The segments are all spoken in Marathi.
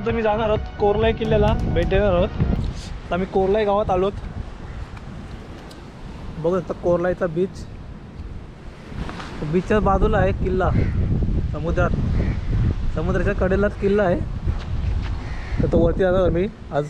आता मी जाणार आहोत कोरलाई किल्ल्याला भेट देणार आहोत. आता आम्ही कोरलाई गावात आलोत. बघू शकता कोरलाईचा बीच. बीचच्या बाजूला आहे किल्ला, समुद्राच्या कडेलाच किल्ला आहे. तर तो वरती जाणार आम्ही आज.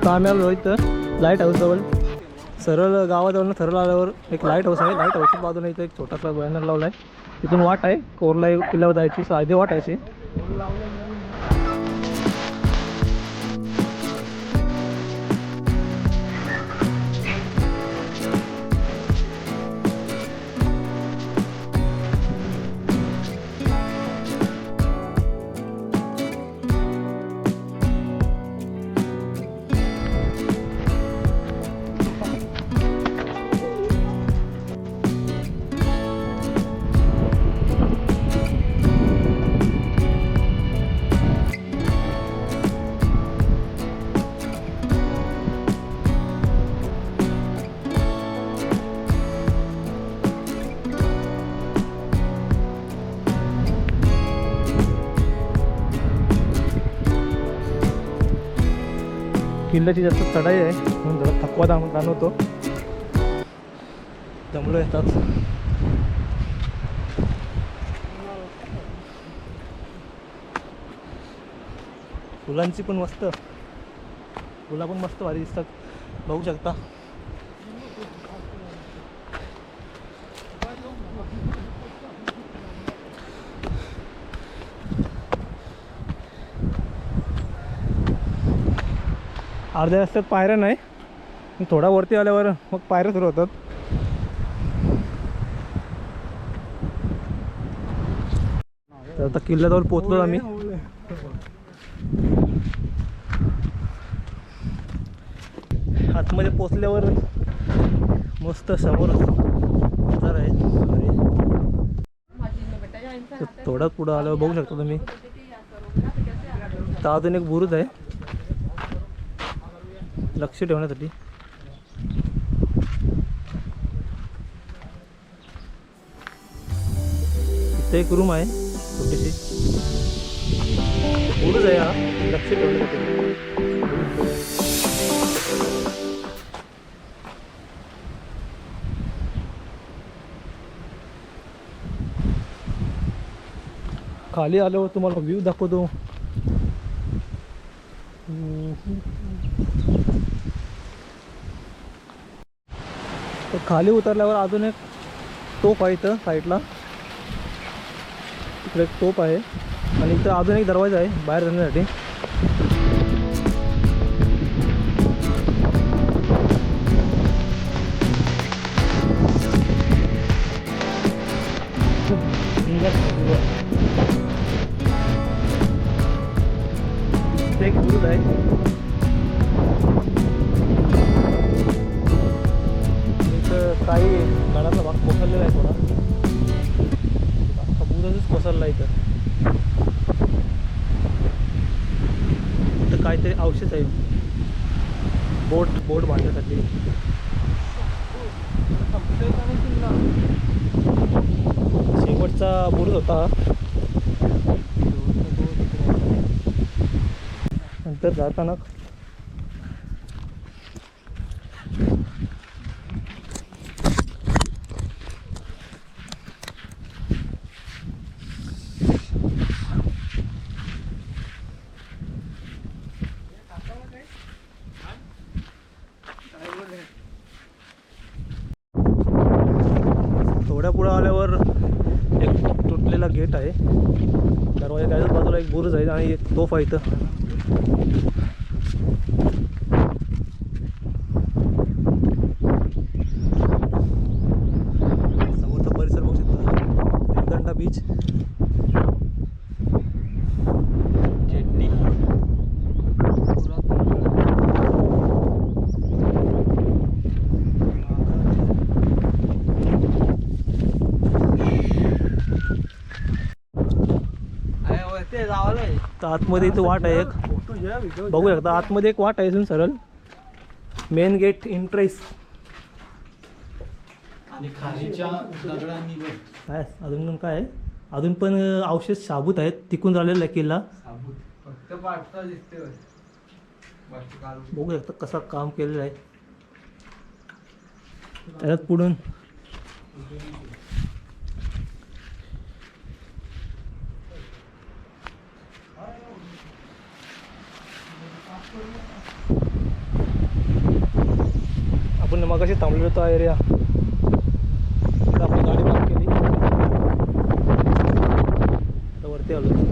तर आम्ही आलो इथं लाईट हाऊसजवळ. सरळ गावाजवळ सरळ आल्यावर एक लाईट हाऊस आहे. लाईट हाऊसच्या बाजूला इथं एक छोटासा बॅनर लावला आहे. तिथून वाट आहे कोरलाई किल्ल्यावर जायची, साधी वाट आहे. किल्ल्याची जास्त चढाई आहे म्हणून जरा थकवा जाणवतो. दमलो येतात. फुलांची पण मस्त, फुला पण मस्त भारी दिसतात, बघू शकता. अर्ध्या रस्त्यात पायऱ्या नाही, थोडा वरती आल्यावर मग पायऱ्या सुरू होतात. तर आता किल्ल्याजवळ पोहोचलो आम्ही. आतमध्ये पोचल्यावर मस्त समोर नजारा आहे. थोडा पुढं आल्यावर बघू शकता तुम्ही, तर अजून एक बुरुज आहे लक्ष ठेवण्यासाठी. इथे एक रूम आहे छोटीशी, बुरुज आहे हा लक्ष ठेवण्यासाठी. खाली आल्यावर तुम्हाला व्ह्यू दाखवतो. तर खाली उतरल्यावर अजून एक तोफ आहे इथं साईडला, इकडे एक तोफ आहे आणि इथं अजून एक दरवाजा आहे बाहेर जाण्यासाठी. एक बुरुज आहे. काही गडातला भाग कोसळलेला आहे थोडा, अख्खा बुरुजच कोसळला इथं. इथं काहीतरी अवशेष आहे बोट बांधण्यासाठी. शेवटचा बुरुज होता. नंतर जाताना थोड्या पुढे आल्यावर एक तुटलेला गेट आहे. दरवाजा त्याच्याच बाजूला एक बुरुज आहे आणि एक तोफ आहे इथं. समोरचा परिसर बघू शकता. रेवदंडा बीच. चेटणी. तर आतमध्ये इथं वाट आहे एक. बघू शकता आतमध्ये एक वाट आहे इथून सरळ. Main gate entrance. आणि खालीच्या दगडांनी काय अजून पण काय आहे? अजून पण अवशेष शाबूत आहेत. टिकून राहिलेला आहे किल्ला. फक्त पाठता दिसते. बघू शकता कसं काम केलेलं आहे. त्याच्यात पुढून आपण मगाशी थांबलेलो होतो एरिया. तिथं आपली गाडी पार्क केली. आता वरती आलो.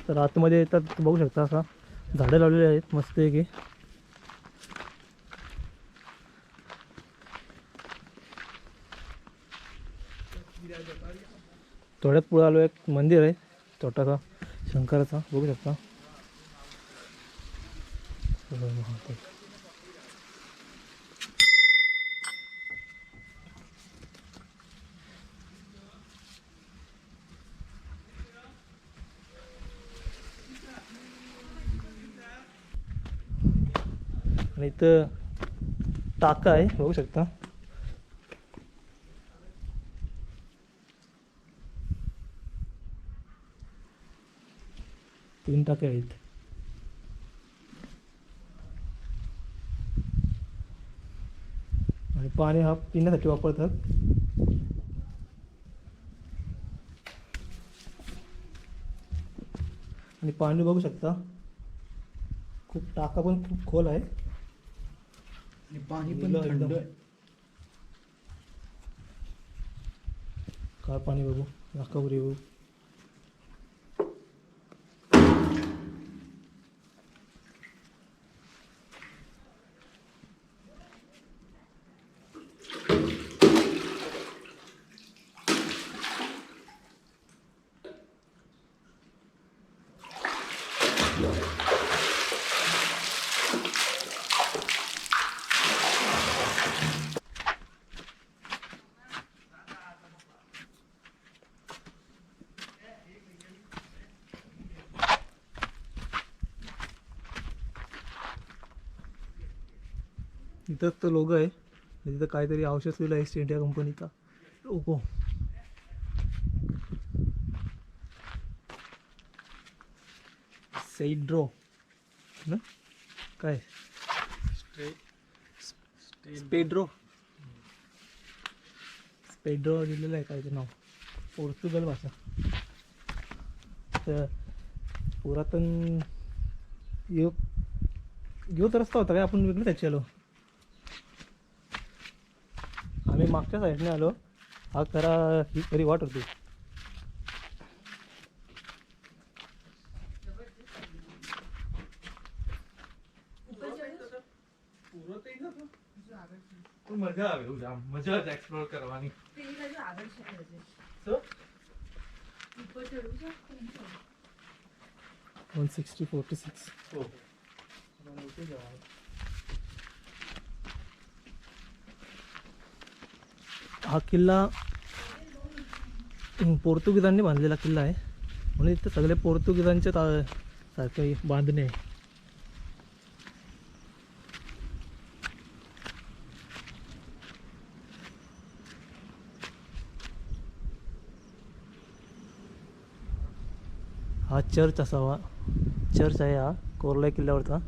तर आतमध्ये येतात बघू शकता. असा झाडं लावलेली आहेत मस्त आहे की. थोड्यात पुढे आलो एक मंदिर आहे छोटासा शंकराचा. बघू शकता. आणि इथं टाका आहे बघू शकता. तीन टाके आहेत. आणि पाणी हा पिण्यासाठी वापरतात. आणि पाणी बघू शकता. खूप टाका पण खूप खोल आहे. आणि पाणी पण थंड आहे. काय पाणी बघू दाखव रे. इथं तो लोगो आहे. तिथं काहीतरी औषध लिहिलं आहे ईस्ट इंडिया कंपनीचा लोगो. सेड्रो ना काय स्पेड्रो स्पेड्रो दिलेलं आहे काय ते नाव. पोर्तुगल भाषा. तर पुरातन यो तर रस्ता होता काय आपण वेगळं त्याची आलो. आम्ही मागच्या साईडने आलो. हा खरा ही खरी वाट होती. મજા આવે એવું આમ મજા જ એક્સપ્લોર કરવાની. 160-46. हा किल्ला पोर्तुगीजांनी बांधलेला किल्ला आहे, म्हणून इथे सगळे पोर्तुगीजांचे सारखे बांधणे आहे. हा चर्च असावा, चर्च आहे हा कोर्लाई किल्ल्यावरचा.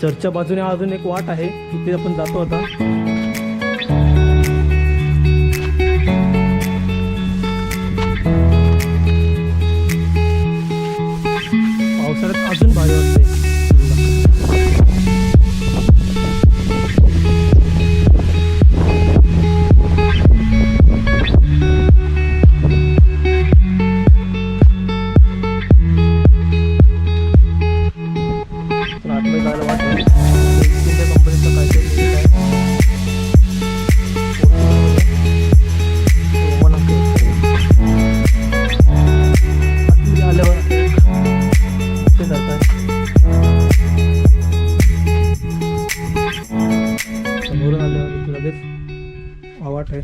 चर्चच्या बाजूने अजून एक वाट आहे, तिथे आपण जातो आता. पावसाळ्यात अजून भारी वाटते. आतमध्ये जायला वाट आहे. इंडिया कंपनीचं काहीतरी लिहिलं आहे. आतमध्ये आल्यावर ते जातात. समोरून आल्यावर लगेच आवाट आहे.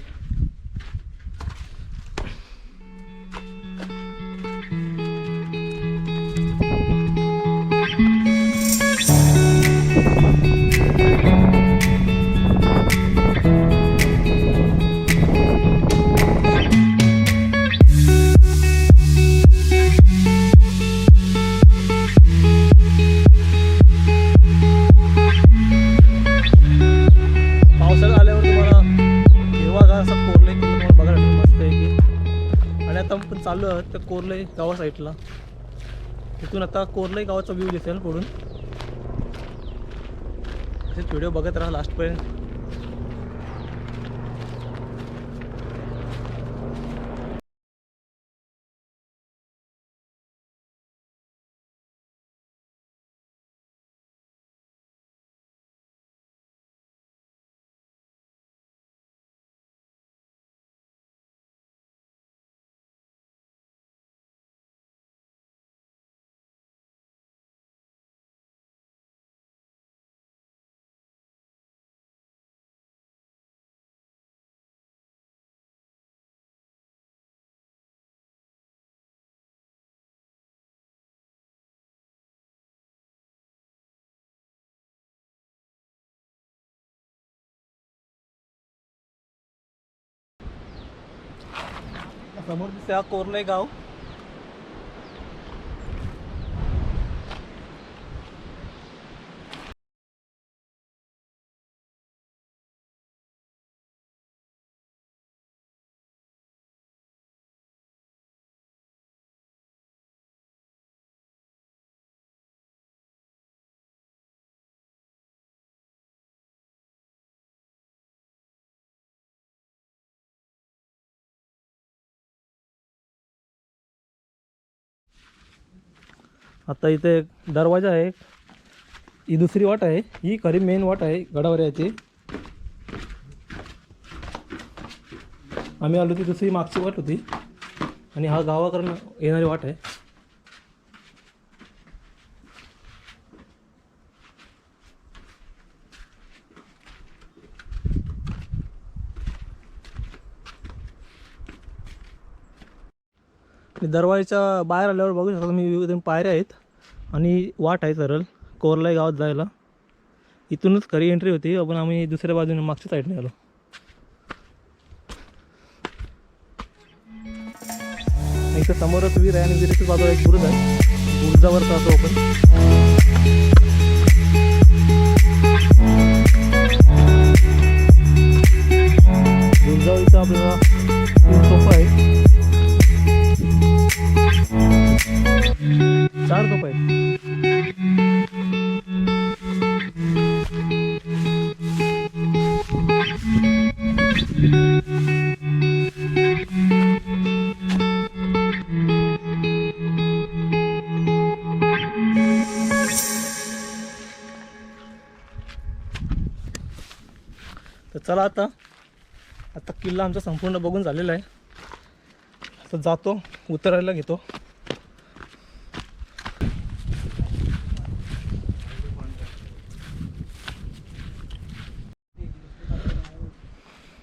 पावसाळ्यात आल्यावर तुम्हाला हिरवागार असा कोर्लाई किल्ला तुम्हाला बघायला मिळेल, मस्त आहे की. आणि आता आपण चाललो आहोत त्या कोर्लाई गावा साईडला. तिथून आता कोर्लाई गावाचा व्ह्यू दिसेल पुढून. असेच व्हिडिओ बघत राहा लास्टपर्यंत. समोर दिसते हा कोर्लाई गाव. आता इथे दरवाजा आहे. ही दुसरी वाट आहे, ही खरी मेन वाट आहे गडावर याची. आम्ही आलो ती दुसरी मागची वाट होती आणि हा गावाकडून येणारी वाट आहे. दरवाजाच्या बाहेर आल्यावर बघू शकता तुम्ही विविध पायऱ्या आहेत आणि वाट आहे सरळ कोर्लाई गावात जायला. इथूनच खरी एंट्री होती, आपण आम्ही दुसऱ्या बाजूने मागच्या साईडने आलो. इथं समोरच विहीर आहे आणि विहिरीच्या बाजूला एक बुरुज आहे. बुरुजावर जातो आपण. बुरुजावर इथं आपल्याला 3 सोफा आहे. चला आता किल्ला आमचा संपूर्ण बघून झालेला आहे. आता जातो, उतरायला घेतो.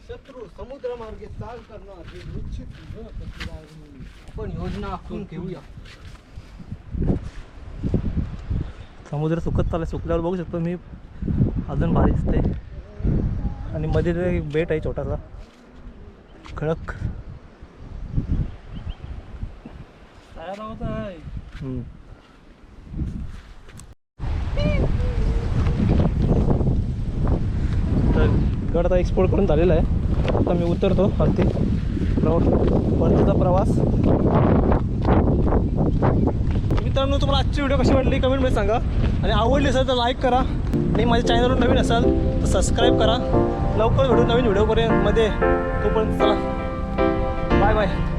शत्रू समुद्र मार्गे चाल करणार हे निश्चित न करणार. आपण योजना आखून घेऊया. समुद्र सुकत चालला, सुकल्यावर बघू शकतो मी अजून भारी दिसते. आणि मध्ये ते एक बेट आहे छोटासा खडक. तयार होत आहे. तर गड आता एक्सप्लोर करून झालेला आहे. आता मी उतरतो वरती. परतीचा प्रवास. मित्रांनो, तुम्हाला आजची व्हिडिओ कशी वाटली कमेंटमध्ये सांगा. आणि आवडली असेल तर लाईक करा. आणि माझ्या चॅनलवर नवीन असाल तर सबस्क्राईब करा. लवकर नवीन व्हिडिओपर्यंत तोपर्यंत चला बाय बाय.